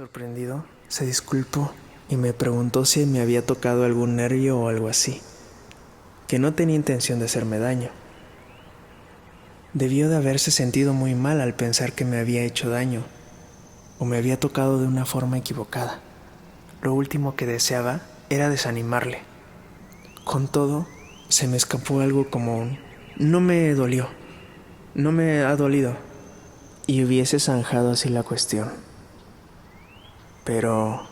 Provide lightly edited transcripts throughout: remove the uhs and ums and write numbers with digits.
Sorprendido, se disculpó y me preguntó si me había tocado algún nervio o algo así, que no tenía intención de hacerme daño. Debió de haberse sentido muy mal al pensar que me había hecho daño o me había tocado de una forma equivocada. Lo último que deseaba era desanimarle. Con todo, se me escapó algo como un "no me dolió, no me ha dolido", y hubiese zanjado así la cuestión. Pero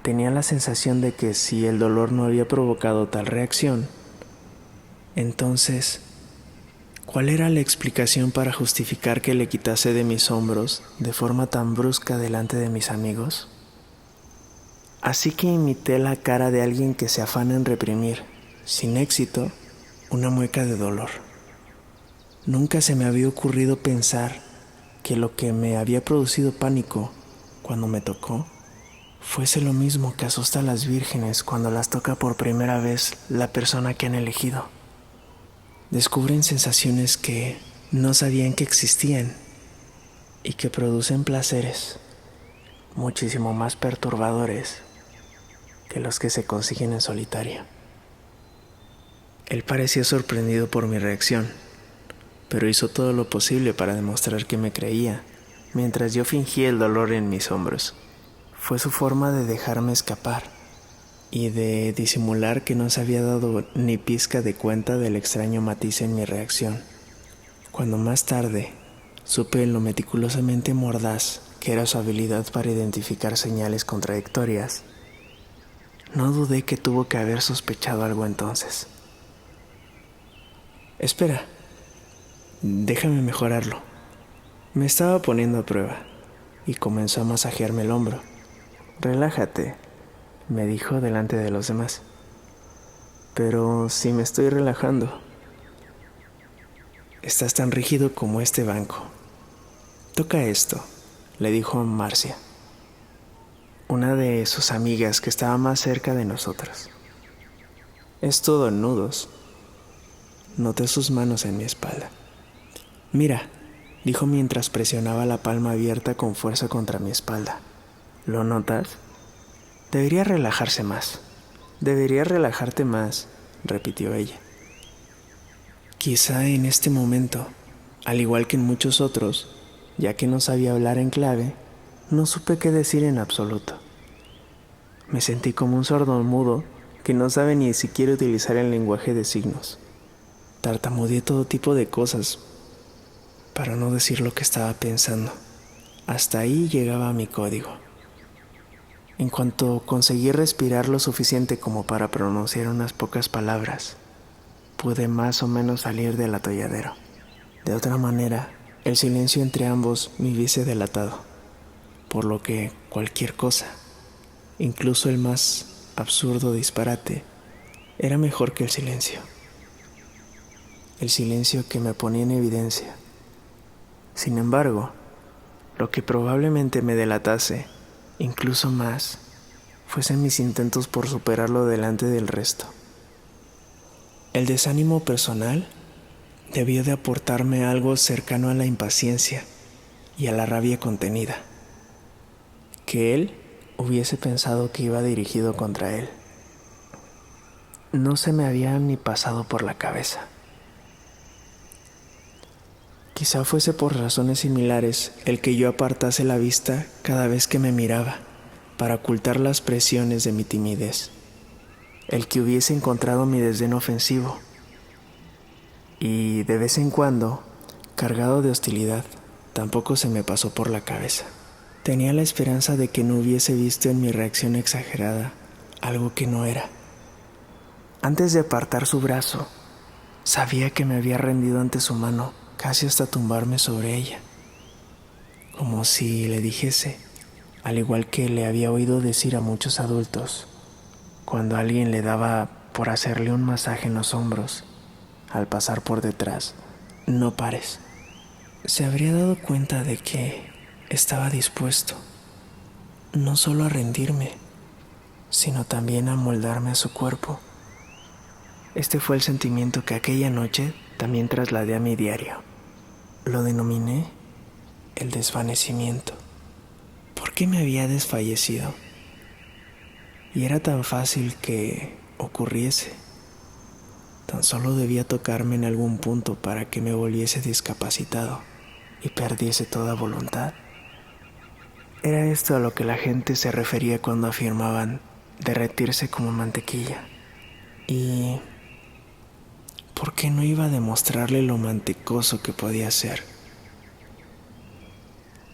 tenía la sensación de que si el dolor no había provocado tal reacción, entonces, ¿cuál era la explicación para justificar que le quitase de mis hombros de forma tan brusca delante de mis amigos? Así que imité la cara de alguien que se afana en reprimir, sin éxito, una mueca de dolor. Nunca se me había ocurrido pensar que lo que me había producido pánico cuando me tocó fuese lo mismo que asusta a las vírgenes cuando las toca por primera vez la persona que han elegido. Descubren sensaciones que no sabían que existían y que producen placeres muchísimo más perturbadores que los que se consiguen en solitario. Él parecía sorprendido por mi reacción, pero hizo todo lo posible para demostrar que me creía, mientras yo fingía el dolor en mis hombros. Fue su forma de dejarme escapar y de disimular que no se había dado ni pizca de cuenta del extraño matiz en mi reacción. Cuando más tarde supe lo meticulosamente mordaz que era su habilidad para identificar señales contradictorias, no dudé que tuvo que haber sospechado algo entonces. Espera, déjame mejorarlo. Me estaba poniendo a prueba y comenzó a masajearme el hombro. Relájate, me dijo delante de los demás. Pero si me estoy relajando. Estás tan rígido como este banco. Toca esto, le dijo Marcia, una de sus amigas que estaba más cerca de nosotros. Es todo en nudos. Noté sus manos en mi espalda. Mira, dijo mientras presionaba la palma abierta con fuerza contra mi espalda. ¿Lo notas? Debería relajarse más. Deberías relajarte más, repitió ella. Quizá en este momento, al igual que en muchos otros, ya que no sabía hablar en clave, no supe qué decir en absoluto. Me sentí como un sordomudo que no sabe ni siquiera utilizar el lenguaje de signos. Tartamudeé todo tipo de cosas, para no decir lo que estaba pensando. Hasta ahí llegaba mi código. En cuanto conseguí respirar lo suficiente como para pronunciar unas pocas palabras, pude más o menos salir del atolladero. De otra manera, el silencio entre ambos me hubiese delatado, por lo que cualquier cosa, incluso el más absurdo disparate, era mejor que el silencio. El silencio que me ponía en evidencia. Sin embargo, lo que probablemente me delatase, incluso más, fuesen mis intentos por superarlo delante del resto. El desánimo personal debió de aportarme algo cercano a la impaciencia y a la rabia contenida, que él hubiese pensado que iba dirigido contra él. No se me había ni pasado por la cabeza. Quizá fuese por razones similares el que yo apartase la vista cada vez que me miraba, para ocultar las presiones de mi timidez, el que hubiese encontrado mi desdén ofensivo, y de vez en cuando, cargado de hostilidad, tampoco se me pasó por la cabeza. Tenía la esperanza de que no hubiese visto en mi reacción exagerada algo que no era. Antes de apartar su brazo, sabía que me había rendido ante su mano, casi hasta tumbarme sobre ella, como si le dijese, al igual que le había oído decir a muchos adultos, cuando alguien le daba por hacerle un masaje en los hombros, al pasar por detrás, no pares. Se habría dado cuenta de que estaba dispuesto, no solo a rendirme, sino también a moldarme a su cuerpo. Este fue el sentimiento que aquella noche también trasladé a mi diario. Lo denominé el desvanecimiento, ¿Por qué me había desfallecido? Y era tan fácil que ocurriese. Tan solo debía tocarme en algún punto para que me volviese discapacitado y perdiese toda voluntad. Era esto a lo que la gente se refería cuando afirmaban derretirse como mantequilla. ¿Y por qué no iba a demostrarle lo mantecoso que podía ser?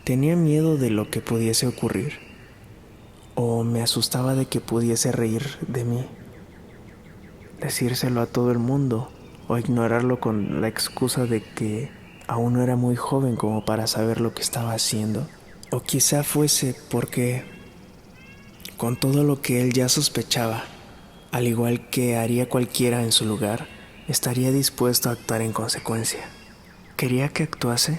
Tenía miedo de lo que pudiese ocurrir, o me asustaba de que pudiese reír de mí, decírselo a todo el mundo, o ignorarlo con la excusa de que aún no era muy joven como para saber lo que estaba haciendo. O quizá fuese porque, con todo lo que él ya sospechaba, al igual que haría cualquiera en su lugar, estaría dispuesto a actuar en consecuencia. ¿Quería que actuase?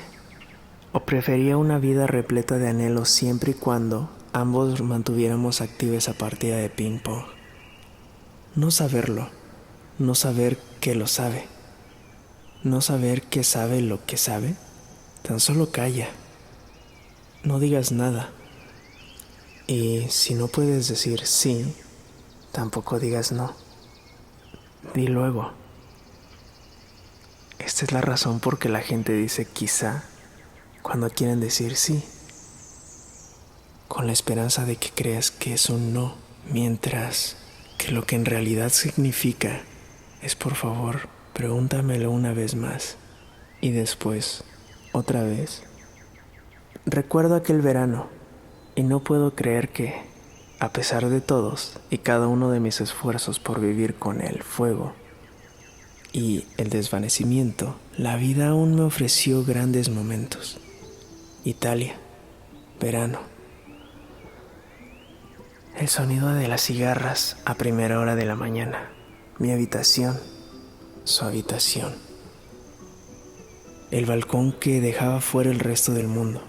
¿O prefería una vida repleta de anhelos siempre y cuando ambos mantuviéramos activa esa partida de ping-pong? No saberlo, no saber que lo sabe, no saber que sabe lo que sabe, tan solo calla. No digas nada. Y si no puedes decir sí, tampoco digas no. Di luego. Esta es la razón por que la gente dice quizá cuando quieren decir sí, con la esperanza de que creas que es un no, mientras que lo que en realidad significa es por favor, pregúntamelo una vez más y después, otra vez. Recuerdo aquel verano y no puedo creer que, a pesar de todos y cada uno de mis esfuerzos por vivir con el fuego y el desvanecimiento, la vida aún me ofreció grandes momentos. Italia, verano. El sonido de las cigarras a primera hora de la mañana. Mi habitación, su habitación. El balcón que dejaba fuera el resto del mundo.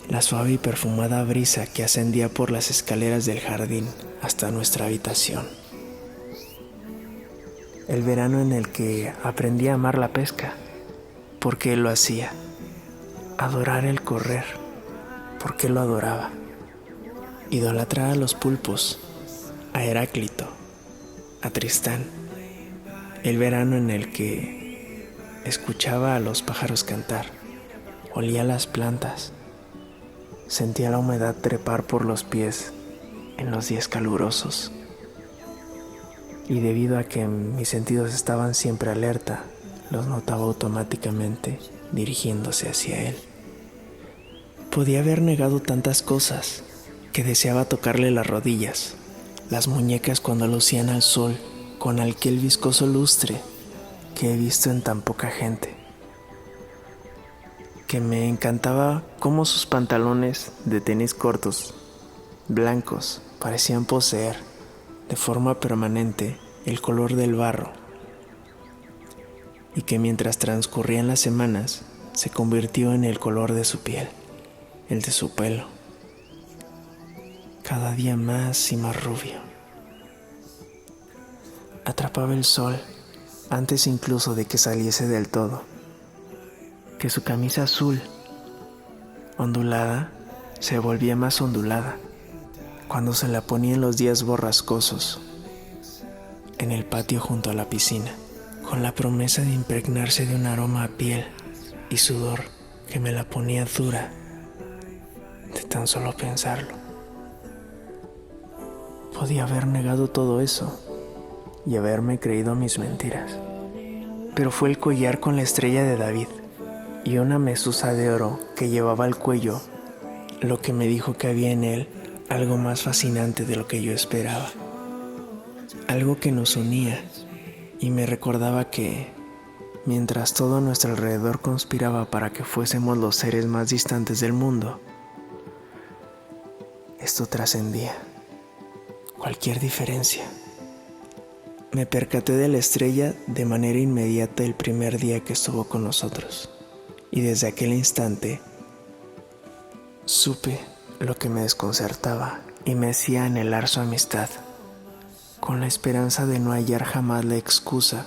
La suave y perfumada brisa que ascendía por las escaleras del jardín hasta nuestra habitación. El verano en el que aprendí a amar la pesca, porque él lo hacía. Adorar el correr, porque lo adoraba. Idolatrar a los pulpos, a Heráclito, a Tristán. El verano en el que escuchaba a los pájaros cantar, olía las plantas, sentía la humedad trepar por los pies en los días calurosos. Y debido a que mis sentidos estaban siempre alerta, los notaba automáticamente dirigiéndose hacia él. Podía haber negado tantas cosas, que deseaba tocarle las rodillas, las muñecas cuando lucían al sol con aquel viscoso lustre que he visto en tan poca gente, que me encantaba cómo sus pantalones de tenis cortos, blancos, parecían poseer de forma permanente el color del barro, y que mientras transcurrían las semanas se convirtió en el color de su piel, el de su pelo, cada día más y más rubio. Atrapaba el sol antes incluso de que saliese del todo, que su camisa azul, ondulada, se volvía más ondulada cuando se la ponía en los días borrascosos, en el patio junto a la piscina, con la promesa de impregnarse de un aroma a piel y sudor que me la ponía dura de tan solo pensarlo. Podía haber negado todo eso y haberme creído mis mentiras, pero fue el collar con la estrella de David y una mezusa de oro que llevaba al cuello lo que me dijo que había en él algo más fascinante de lo que yo esperaba, algo que nos unía y me recordaba que, mientras todo a nuestro alrededor conspiraba para que fuésemos los seres más distantes del mundo, esto trascendía cualquier diferencia. Me percaté de la estrella de manera inmediata el primer día que estuvo con nosotros, y desde aquel instante supe lo que me desconcertaba y me hacía anhelar su amistad, con la esperanza de no hallar jamás la excusa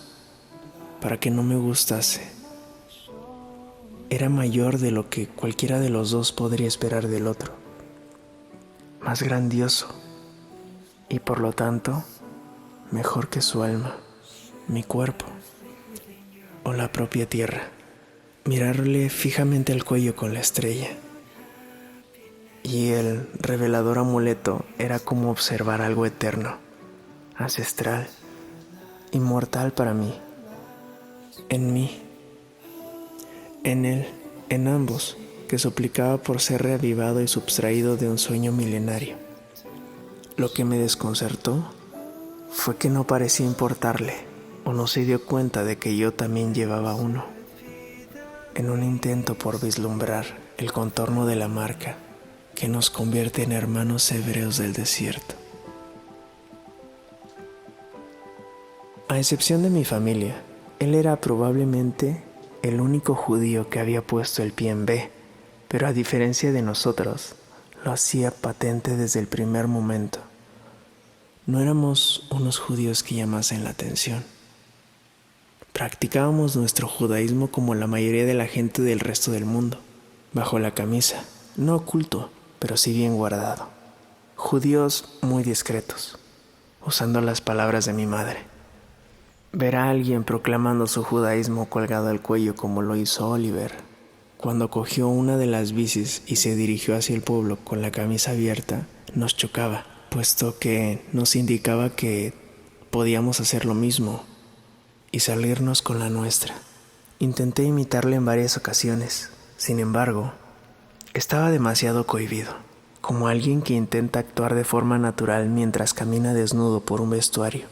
para que no me gustase. era mayor de lo que cualquiera de los dos podría esperar del otro, más grandioso y por lo tanto mejor que su alma, mi cuerpo o la propia tierra. Mirarle fijamente al cuello con la estrella y el revelador amuleto era como observar algo eterno, ancestral, inmortal para mí, en él, en ambos, que suplicaba por ser reavivado y subtraído de un sueño milenario. Lo que me desconcertó fue que no parecía importarle o no se dio cuenta de que yo también llevaba uno, en un intento por vislumbrar el contorno de la marca que nos convierte en hermanos hebreos del desierto. A excepción de mi familia, él era probablemente el único judío que había puesto el pie en B, pero a diferencia de nosotros, lo hacía patente desde el primer momento. No éramos unos judíos que llamasen la atención. Practicábamos nuestro judaísmo como la mayoría de la gente del resto del mundo, bajo la camisa, no oculto, pero sí bien guardado. Judíos muy discretos, usando las palabras de mi madre. Ver a alguien proclamando su judaísmo colgado al cuello como lo hizo Oliver, cuando cogió una de las bicis y se dirigió hacia el pueblo con la camisa abierta, nos chocaba, puesto que nos indicaba que podíamos hacer lo mismo y salirnos con la nuestra. Intenté imitarle en varias ocasiones, sin embargo, estaba demasiado cohibido, como alguien que intenta actuar de forma natural mientras camina desnudo por un vestuario,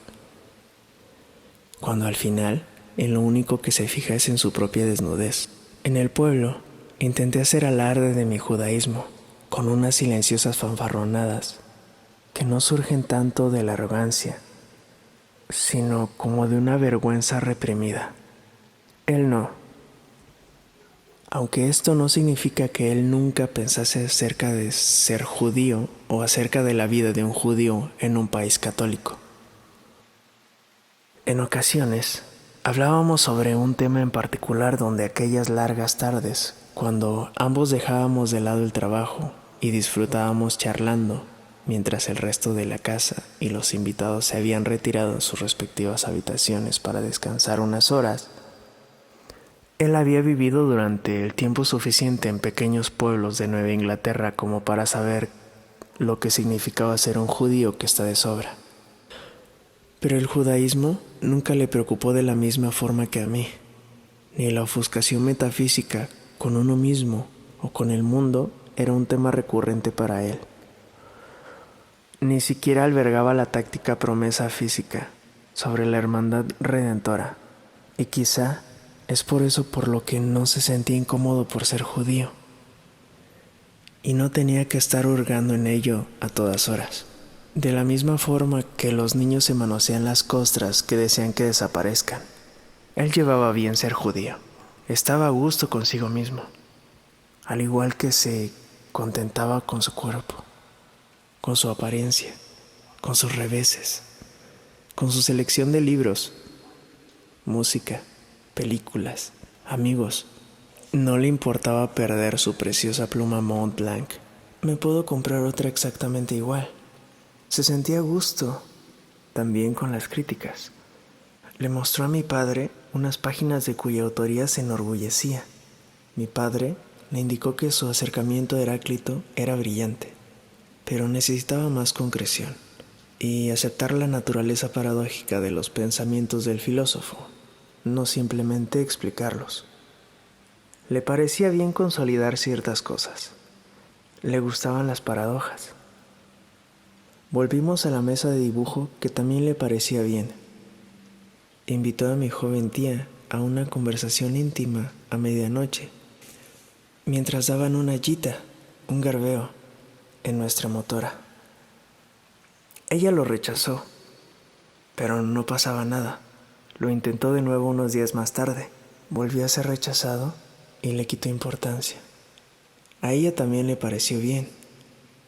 cuando al final en lo único que se fija es en su propia desnudez. En el pueblo intenté hacer alarde de mi judaísmo con unas silenciosas fanfarronadas que no surgen tanto de la arrogancia, sino como de una vergüenza reprimida. Él no. Aunque esto no significa que él nunca pensase acerca de ser judío o acerca de la vida de un judío en un país católico. En ocasiones, hablábamos sobre un tema en particular donde aquellas largas tardes, cuando ambos dejábamos de lado el trabajo y disfrutábamos charlando, mientras el resto de la casa y los invitados se habían retirado en sus respectivas habitaciones para descansar unas horas, él había vivido durante el tiempo suficiente en pequeños pueblos de Nueva Inglaterra como para saber lo que significaba ser un judío que está de sobra. Pero el judaísmo nunca le preocupó de la misma forma que a mí, ni la ofuscación metafísica con uno mismo o con el mundo era un tema recurrente para él. Ni siquiera albergaba la táctica promesa física sobre la hermandad redentora, y quizá es por eso por lo que no se sentía incómodo por ser judío, y no tenía que estar hurgando en ello a todas horas. De la misma forma que los niños se manosean las costras que desean que desaparezcan, él llevaba bien ser judío. Estaba a gusto consigo mismo, al igual que se contentaba con su cuerpo, con su apariencia, con sus reveses, con su selección de libros, música, películas, amigos. No le importaba perder su preciosa pluma Mont Blanc. Me puedo comprar otra exactamente igual. Se sentía a gusto, también con las críticas. Le mostró a mi padre unas páginas de cuya autoría se enorgullecía. Mi padre le indicó que su acercamiento a Heráclito era brillante, pero necesitaba más concreción y aceptar la naturaleza paradójica de los pensamientos del filósofo, no simplemente explicarlos. Le parecía bien consolidar ciertas cosas. Le gustaban las paradojas. Volvimos a la mesa de dibujo que también le parecía bien. Invitó a mi joven tía a una conversación íntima a medianoche, mientras daban una gita, un garbeo, en nuestra motora. Ella lo rechazó, pero no pasaba nada. Lo intentó de nuevo unos días más tarde. Volvió a ser rechazado y le quitó importancia. A ella también le pareció bien.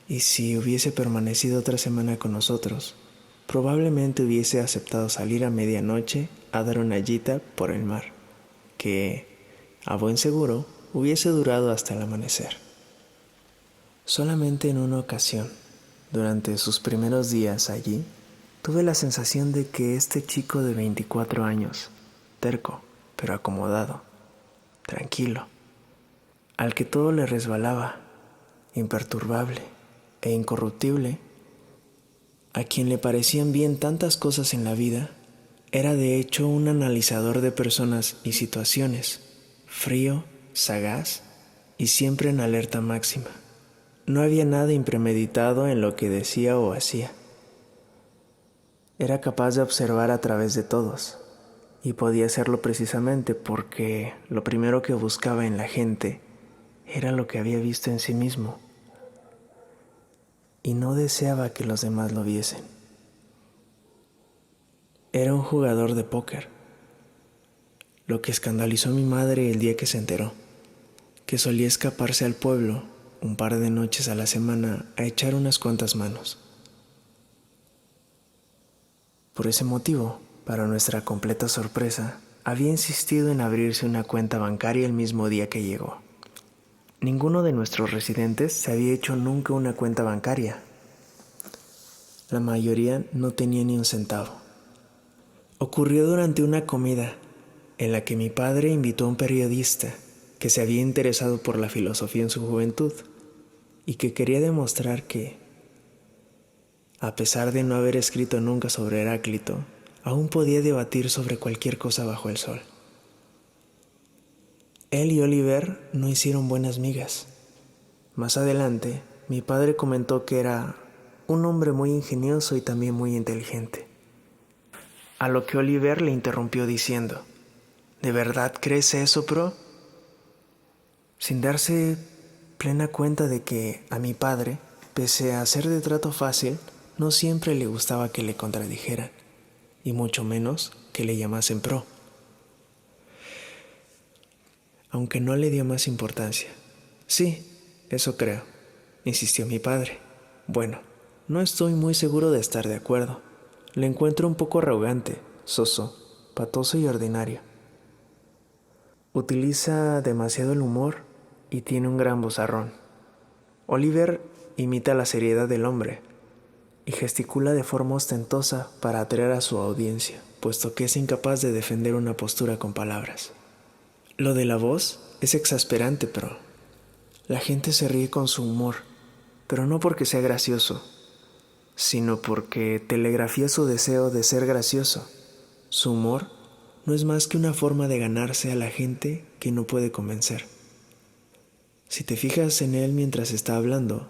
Y si hubiese permanecido otra semana con nosotros, probablemente hubiese aceptado salir a medianoche a dar una gita por el mar, que, a buen seguro, hubiese durado hasta el amanecer. Solamente en una ocasión, durante sus primeros días allí, tuve la sensación de que este chico de 24 años, terco, pero acomodado, tranquilo, al que todo le resbalaba, imperturbable e incorruptible, a quien le parecían bien tantas cosas en la vida, era de hecho un analizador de personas y situaciones, frío, sagaz y siempre en alerta máxima. No había nada impremeditado en lo que decía o hacía. Era capaz de observar a través de todos, y podía hacerlo precisamente porque lo primero que buscaba en la gente era lo que había visto en sí mismo, y no deseaba que los demás lo viesen. Era un jugador de póker, lo que escandalizó a mi madre el día que se enteró, que solía escaparse al pueblo un par de noches a la semana a echar unas cuantas manos. Por ese motivo, para nuestra completa sorpresa, había insistido en abrirse una cuenta bancaria el mismo día que llegó. Ninguno de nuestros residentes se había hecho nunca una cuenta bancaria. La mayoría no tenía ni un centavo. Ocurrió durante una comida en la que mi padre invitó a un periodista que se había interesado por la filosofía en su juventud y que quería demostrar que, a pesar de no haber escrito nunca sobre Heráclito, aún podía debatir sobre cualquier cosa bajo el sol. Él y Oliver no hicieron buenas migas. Más adelante, mi padre comentó que era un hombre muy ingenioso y también muy inteligente. A lo que Oliver le interrumpió diciendo: ¿de verdad crees eso, bro? Sin darse plena cuenta de que a mi padre, pese a ser de trato fácil, no siempre le gustaba que le contradijeran, y mucho menos que le llamasen pro. Aunque no le dio más importancia. Sí, eso creo, insistió mi padre. Bueno, no estoy muy seguro de estar de acuerdo. Le encuentro un poco arrogante, soso, patoso y ordinario. Utiliza demasiado el humor y tiene un gran vozarrón. Oliver imita la seriedad del hombre y gesticula de forma ostentosa para atraer a su audiencia, puesto que es incapaz de defender una postura con palabras. Lo de la voz es exasperante, pero la gente se ríe con su humor, pero no porque sea gracioso, sino porque telegrafía su deseo de ser gracioso. Su humor no es más que una forma de ganarse a la gente que no puede convencer. Si te fijas en él mientras está hablando,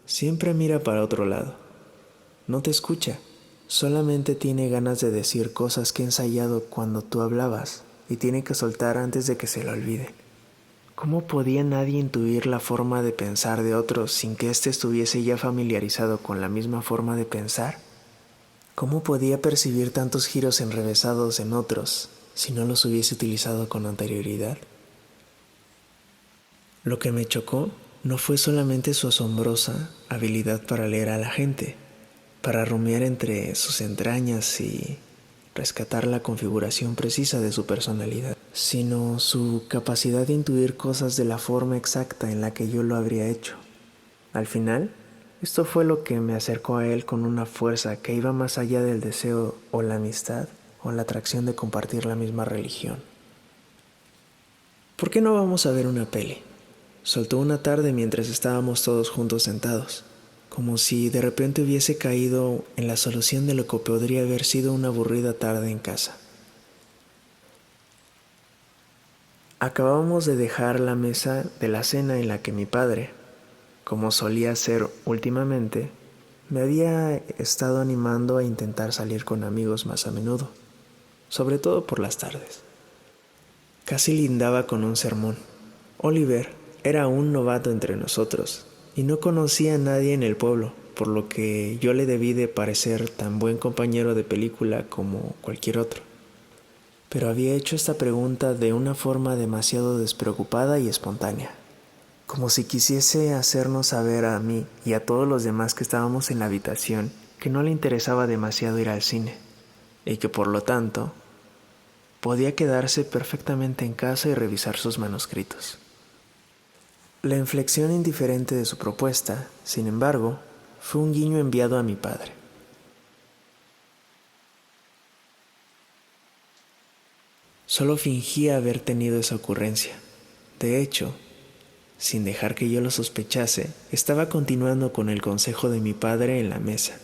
siempre mira para otro lado. No te escucha, solamente tiene ganas de decir cosas que ha ensayado cuando tú hablabas y tiene que soltar antes de que se lo olvide. ¿Cómo podía nadie intuir la forma de pensar de otros sin que éste estuviese ya familiarizado con la misma forma de pensar? ¿Cómo podía percibir tantos giros enrevesados en otros si no los hubiese utilizado con anterioridad? Lo que me chocó no fue solamente su asombrosa habilidad para leer a la gente, para rumiar entre sus entrañas y rescatar la configuración precisa de su personalidad, sino su capacidad de intuir cosas de la forma exacta en la que yo lo habría hecho. Al final, esto fue lo que me acercó a él con una fuerza que iba más allá del deseo o la amistad o la atracción de compartir la misma religión. ¿Por qué no vamos a ver una peli? Soltó una tarde mientras estábamos todos juntos sentados, como si de repente hubiese caído en la solución de lo que podría haber sido una aburrida tarde en casa. Acabábamos de dejar la mesa de la cena en la que mi padre, como solía hacer últimamente, me había estado animando a intentar salir con amigos más a menudo, sobre todo por las tardes. Casi lindaba con un sermón. Oliver era un novato entre nosotros y no conocía a nadie en el pueblo, por lo que yo le debí de parecer tan buen compañero de película como cualquier otro. Pero había hecho esta pregunta de una forma demasiado despreocupada y espontánea, como si quisiese hacernos saber a mí y a todos los demás que estábamos en la habitación que no le interesaba demasiado ir al cine, y que por lo tanto podía quedarse perfectamente en casa y revisar sus manuscritos. La inflexión indiferente de su propuesta, sin embargo, fue un guiño enviado a mi padre. Solo fingía haber tenido esa ocurrencia. De hecho, sin dejar que yo lo sospechase, estaba continuando con el consejo de mi padre en la mesa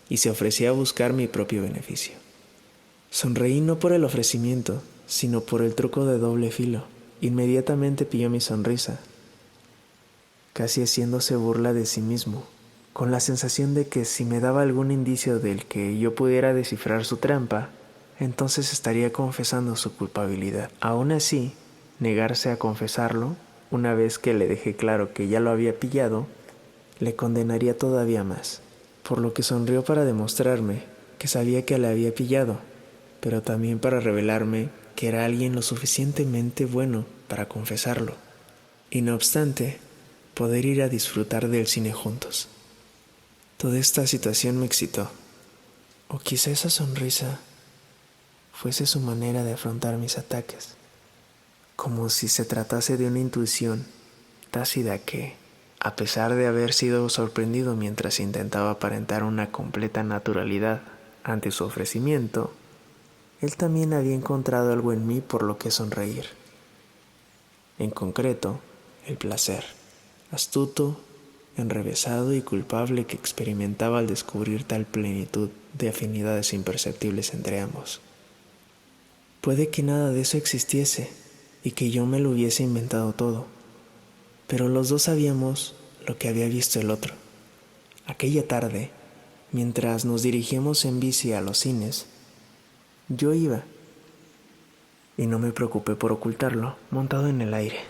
y se ofrecía a buscar mi propio beneficio. Sonreí no por el ofrecimiento, sino por el truco de doble filo. Inmediatamente pilló mi sonrisa, casi haciéndose burla de sí mismo, con la sensación de que si me daba algún indicio del que yo pudiera descifrar su trampa, entonces estaría confesando su culpabilidad. Aún así, negarse a confesarlo, una vez que le dejé claro que ya lo había pillado, le condenaría todavía más, por lo que sonrió para demostrarme que sabía que le había pillado, pero también para revelarme que era alguien lo suficientemente bueno para confesarlo, y no obstante, poder ir a disfrutar del cine juntos. Toda esta situación me excitó, o quizá esa sonrisa fuese su manera de afrontar mis ataques, como si se tratase de una intuición tácita que, a pesar de haber sido sorprendido mientras intentaba aparentar una completa naturalidad ante su ofrecimiento, él también había encontrado algo en mí por lo que sonreír. En concreto, el placer, astuto, enrevesado y culpable que experimentaba al descubrir tal plenitud de afinidades imperceptibles entre ambos. Puede que nada de eso existiese y que yo me lo hubiese inventado todo, pero los dos sabíamos lo que había visto el otro. Aquella tarde, mientras nos dirigíamos en bici a los cines, yo iba, y no me preocupé por ocultarlo, montado en el aire.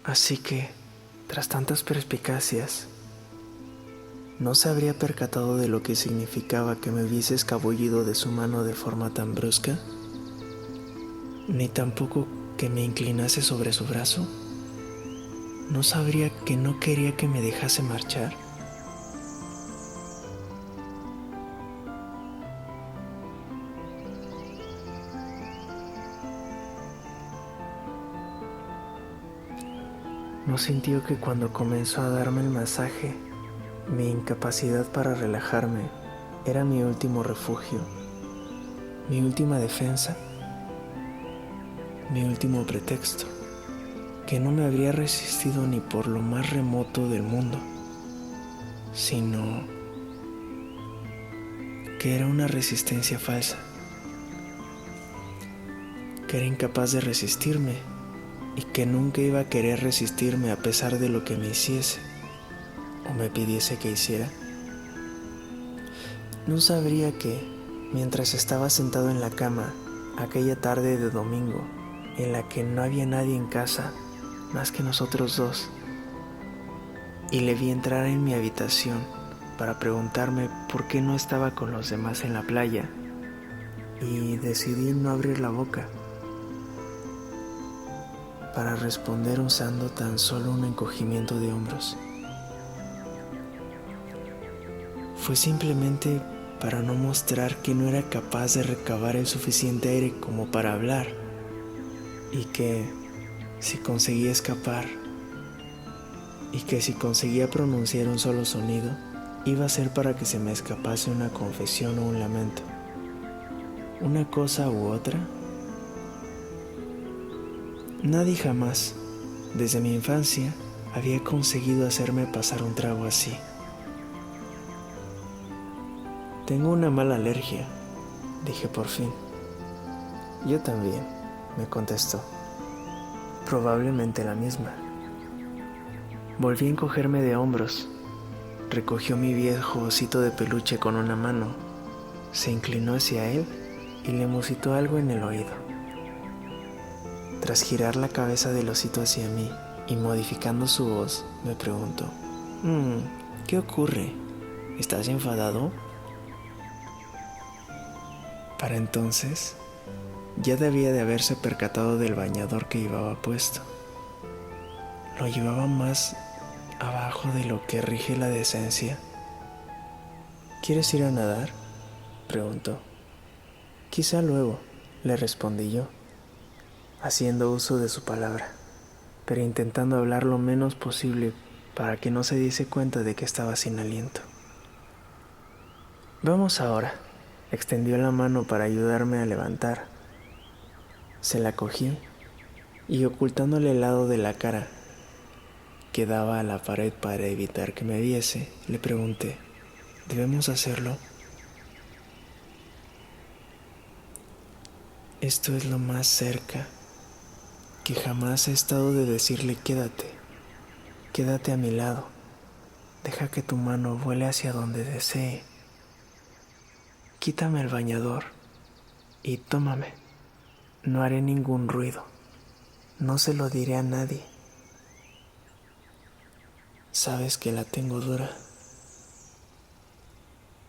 Así que, tras tantas perspicacias, no se habría percatado de lo que significaba que me hubiese escabullido de su mano de forma tan brusca, ni tampoco que me inclinase sobre su brazo. ¿No sabría que no quería que me dejase marchar? ¿No sintió que cuando comenzó a darme el masaje, mi incapacidad para relajarme era mi último refugio, mi última defensa, mi último pretexto, que no me habría resistido ni por lo más remoto del mundo, sino que era una resistencia falsa, que era incapaz de resistirme y que nunca iba a querer resistirme a pesar de lo que me hiciese o me pidiese que hiciera? No sabría que, mientras estaba sentado en la cama aquella tarde de domingo, en la que no había nadie en casa más que nosotros dos, y le vi entrar en mi habitación para preguntarme por qué no estaba con los demás en la playa, y decidí no abrir la boca para responder usando tan solo un encogimiento de hombros. Fue simplemente para no mostrar que no era capaz de recabar el suficiente aire como para hablar, y que si conseguía escapar, y que si conseguía pronunciar un solo sonido, iba a ser para que se me escapase una confesión o un lamento, una cosa u otra. Nadie jamás, desde mi infancia, había conseguido hacerme pasar un trago así. Tengo una mala alergia, dije por fin. Yo también, me contestó. Probablemente la misma. Volví a encogerme de hombros. Recogió mi viejo osito de peluche con una mano, se inclinó hacia él y le musitó algo en el oído. Tras girar la cabeza del osito hacia mí y modificando su voz, me preguntó: ¿qué ocurre? ¿Estás enfadado? Para entonces, ya debía de haberse percatado del bañador que llevaba puesto. Lo llevaba más abajo de lo que rige la decencia. ¿Quieres ir a nadar?, preguntó. Quizá luego, le respondí yo, haciendo uso de su palabra. pero intentando hablar lo menos posible para que no se diese cuenta de que estaba sin aliento. Vamos ahora. Extendió la mano para ayudarme a levantar. Se la cogí y ocultándole el lado de la cara que daba a la pared para evitar que me viese, le pregunté, ¿debemos hacerlo? Esto es lo más cerca que jamás he estado de decirle quédate a mi lado, deja que tu mano vuele hacia donde desee, quítame el bañador y tómame, no haré ningún ruido, no se lo diré a nadie, sabes que la tengo dura,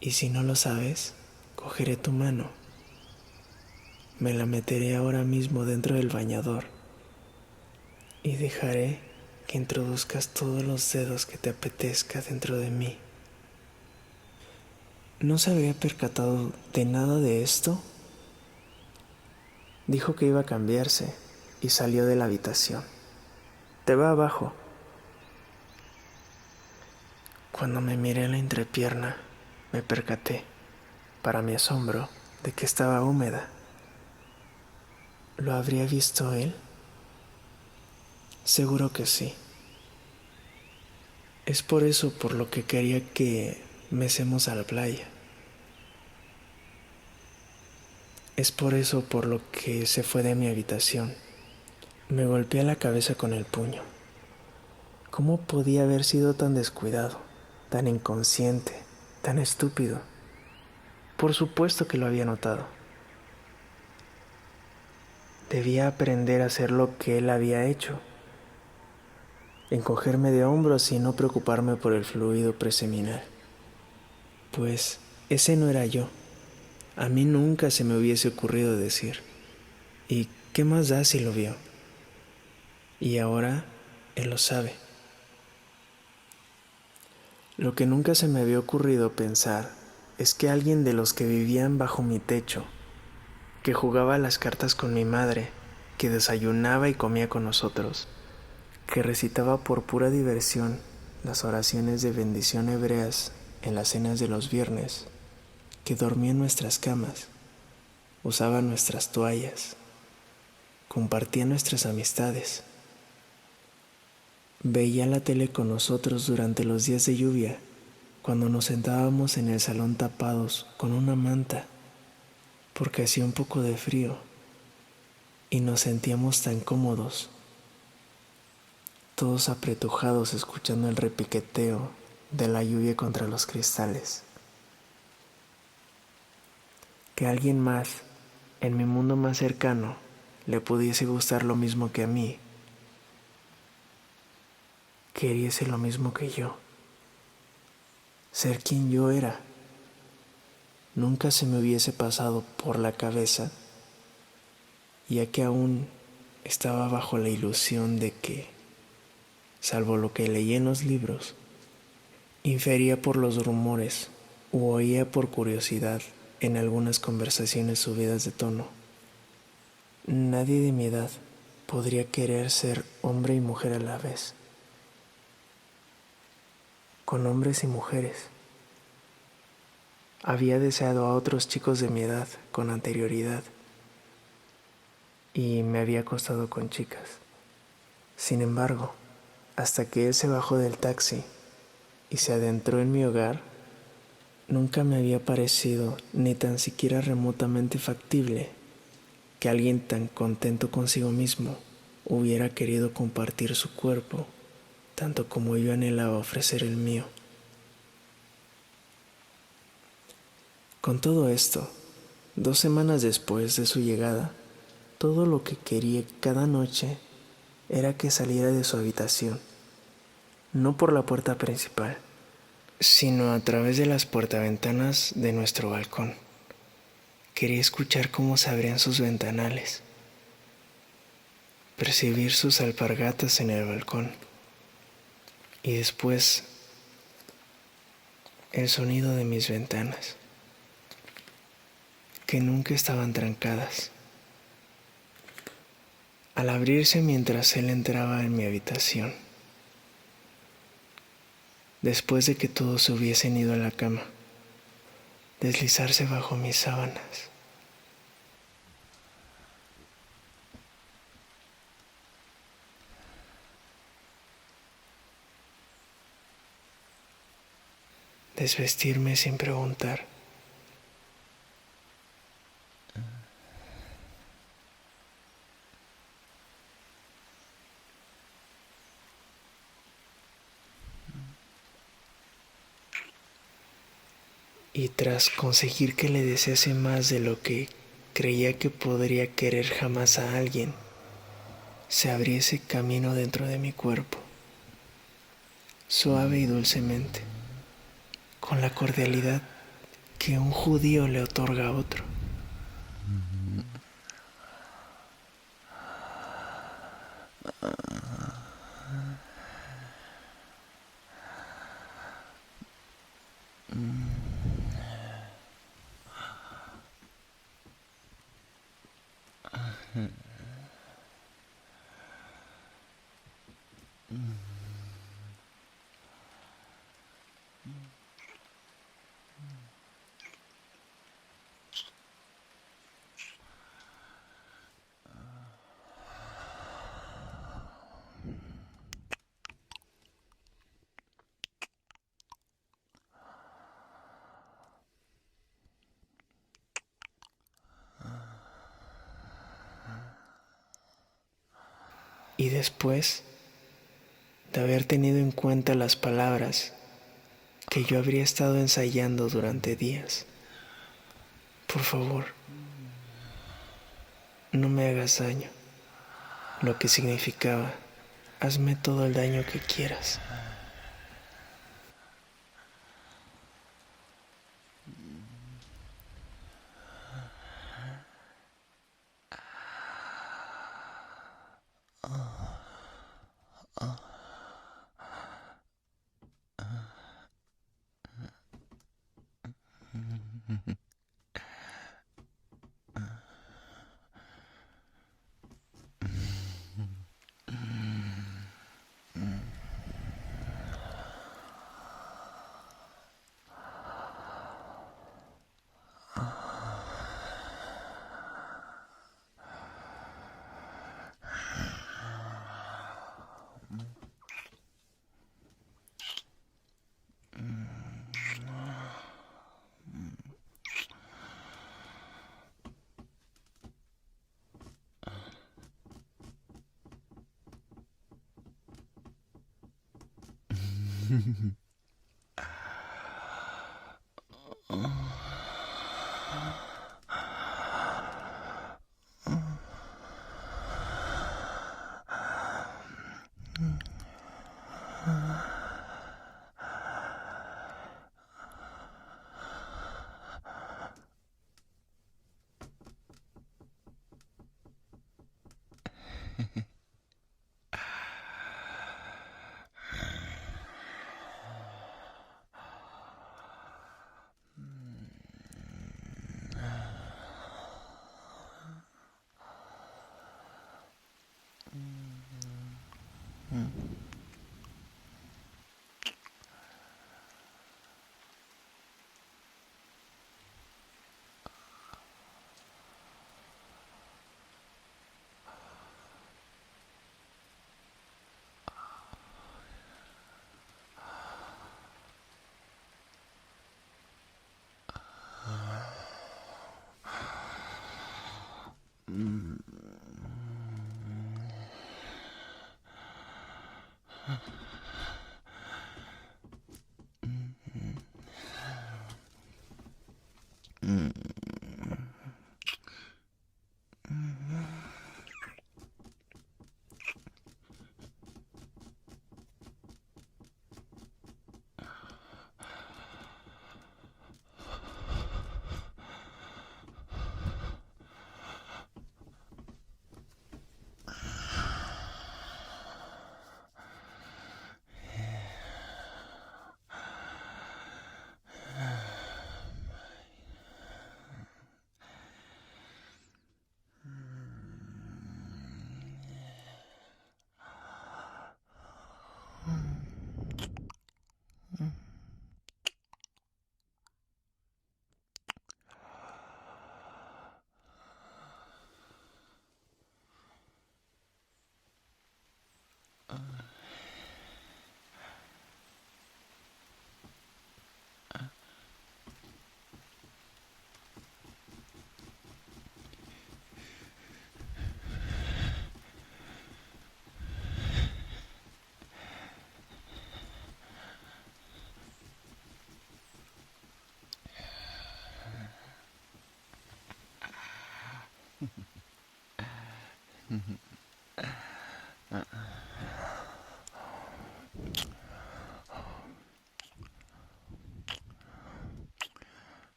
y si no lo sabes, cogeré tu mano, me la meteré ahora mismo dentro del bañador y dejaré que introduzcas todos los dedos que te apetezca dentro de mí. ¿No se había percatado de nada de esto? Dijo que iba a cambiarse y salió de la habitación. Te va abajo. Cuando me miré la entrepierna, me percaté, para mi asombro, de que estaba húmeda. ¿Lo habría visto él? Seguro que sí. Es por eso por lo que quería que mecemos a la playa. Es por eso por lo que se fue de mi habitación. Me golpeé la cabeza con el puño. ¿Cómo podía haber sido tan descuidado, tan inconsciente, tan estúpido? Por supuesto que lo había notado. Debía aprender a hacer lo que él había hecho, encogerme de hombros y no preocuparme por el fluido preseminal. Pues ese no era yo. A mí nunca se me hubiese ocurrido decir, ¿y qué más da si lo vio? Y ahora él lo sabe. Lo que nunca se me había ocurrido pensar es que alguien de los que vivían bajo mi techo, que jugaba a las cartas con mi madre, que desayunaba y comía con nosotros, que recitaba por pura diversión las oraciones de bendición hebreas en las cenas de los viernes, que dormía en nuestras camas, usaba nuestras toallas, compartía nuestras amistades, veía la tele con nosotros durante los días de lluvia, cuando nos sentábamos en el salón tapados con una manta, porque hacía un poco de frío y nos sentíamos tan cómodos, todos apretujados escuchando el repiqueteo de la lluvia contra los cristales. Que a alguien más, en mi mundo más cercano, le pudiese gustar lo mismo que a mí, queriese lo mismo que yo, ser quien yo era, nunca se me hubiese pasado por la cabeza, ya que aún estaba bajo la ilusión de que, salvo lo que leí en los libros, infería por los rumores u oía por curiosidad en algunas conversaciones subidas de tono. Nadie de mi edad podría querer ser hombre y mujer a la vez, con hombres y mujeres. Había deseado a otros chicos de mi edad con anterioridad y me había acostado con chicas. Sin embargo, hasta que él se bajó del taxi y se adentró en mi hogar, nunca me había parecido ni tan siquiera remotamente factible que alguien tan contento consigo mismo hubiera querido compartir su cuerpo, tanto como yo anhelaba ofrecer el mío. Con todo esto, 2 semanas después de su llegada, todo lo que quería cada noche era que saliera de su habitación, no por la puerta principal, sino a través de las puertaventanas de nuestro balcón. Quería escuchar cómo se abrían sus ventanales, percibir sus alpargatas en el balcón y después el sonido de mis ventanas, que nunca estaban trancadas. al abrirse mientras él entraba en mi habitación, después de que todos se hubiesen ido a la cama, deslizarse bajo mis sábanas. Desvestirme sin preguntar. Y tras conseguir que le desease más de lo que creía que podría querer jamás a alguien, se abriese camino dentro de mi cuerpo, suave y dulcemente, con la cordialidad que un judío le otorga a otro. Y después de haber tenido en cuenta las palabras que yo habría estado ensayando durante días, por favor, no me hagas daño, lo que significaba, hazme todo el daño que quieras.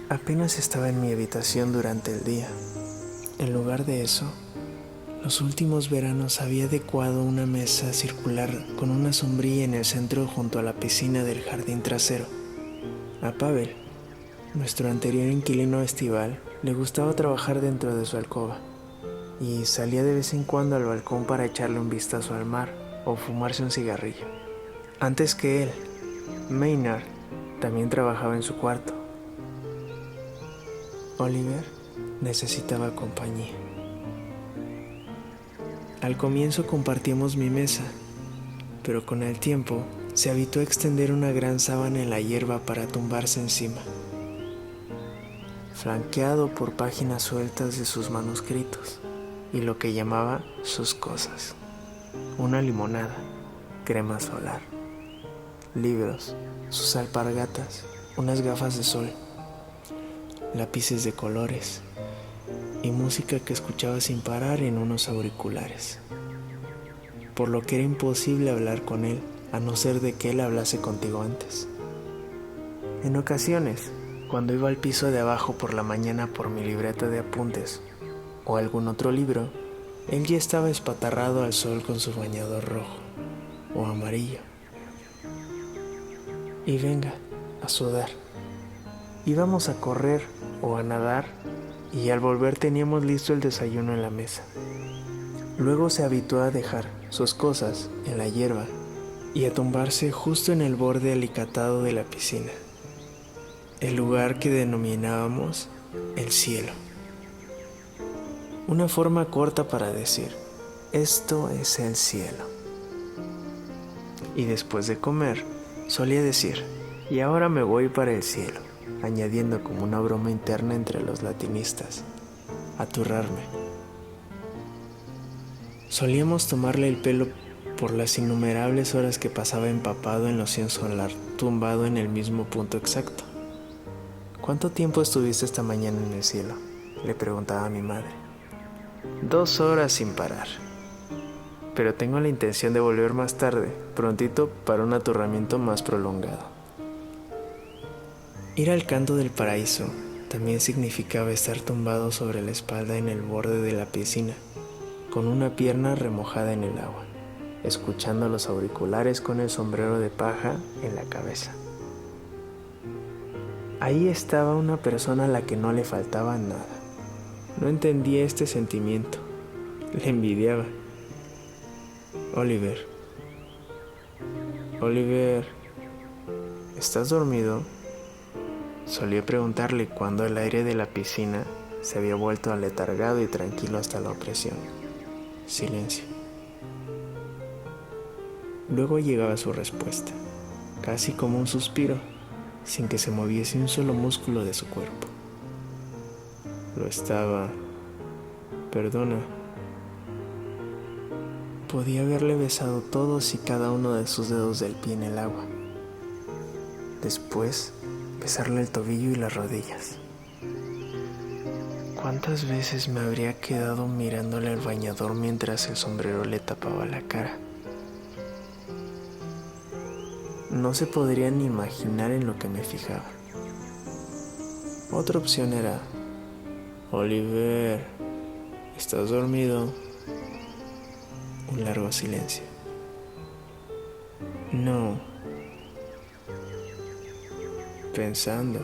Apenas estaba en mi habitación durante el día. En lugar de eso, los últimos veranos había adecuado una mesa circular con una sombrilla en el centro junto a la piscina del jardín trasero. A Pavel, nuestro anterior inquilino estival, le gustaba trabajar dentro de su alcoba y salía de vez en cuando al balcón para echarle un vistazo al mar o fumarse un cigarrillo. Antes que él, Maynard también trabajaba en su cuarto. Oliver necesitaba compañía. Al comienzo compartíamos mi mesa, pero con el tiempo se habituó a extender una gran sábana en la hierba para tumbarse encima, flanqueado por páginas sueltas de sus manuscritos y lo que llamaba sus cosas: una limonada, crema solar, libros, sus alpargatas, unas gafas de sol, lápices de colores y música que escuchaba sin parar en unos auriculares, por lo que era imposible hablar con él a no ser de que él hablase contigo antes. En ocasiones, cuando iba al piso de abajo por la mañana por mi libreta de apuntes o algún otro libro, él ya estaba espatarrado al sol con su bañador rojo o amarillo. Y venga, a sudar. Íbamos a correr o a nadar y al volver teníamos listo el desayuno en la mesa. Luego se habituó a dejar sus cosas en la hierba y a tumbarse justo en el borde alicatado de la piscina, el lugar que denominábamos el cielo. Una forma corta para decir: esto es el cielo. Y después de comer, solía decir, y ahora me voy para el cielo, añadiendo como una broma interna entre los latinistas, aturrarme. Solíamos tomarle el pelo por las innumerables horas que pasaba empapado en loción solar, tumbado en el mismo punto exacto. ¿Cuánto tiempo estuviste esta mañana en el cielo?, le preguntaba a mi madre. 2 horas sin parar. Pero tengo la intención de volver más tarde, prontito, para un aturramiento más prolongado. Ir al canto del paraíso también significaba estar tumbado sobre la espalda en el borde de la piscina, con una pierna remojada en el agua, escuchando los auriculares con el sombrero de paja en la cabeza. Ahí estaba una persona a la que no le faltaba nada. No entendía este sentimiento. Le envidiaba. Oliver, ¿estás dormido?, solía preguntarle cuando el aire de la piscina se había vuelto aletargado y tranquilo hasta la opresión. Silencio. Luego llegaba su respuesta, casi como un suspiro, sin que se moviese un solo músculo de su cuerpo. Lo estaba. Perdona. Podía haberle besado todos y cada uno de sus dedos del pie en el agua. Después, besarle el tobillo y las rodillas. ¿Cuántas veces me habría quedado mirándole al bañador mientras el sombrero le tapaba la cara? No se podría ni imaginar en lo que me fijaba. Otra opción era: Oliver, ¿estás dormido? Un largo silencio. No. Pensando.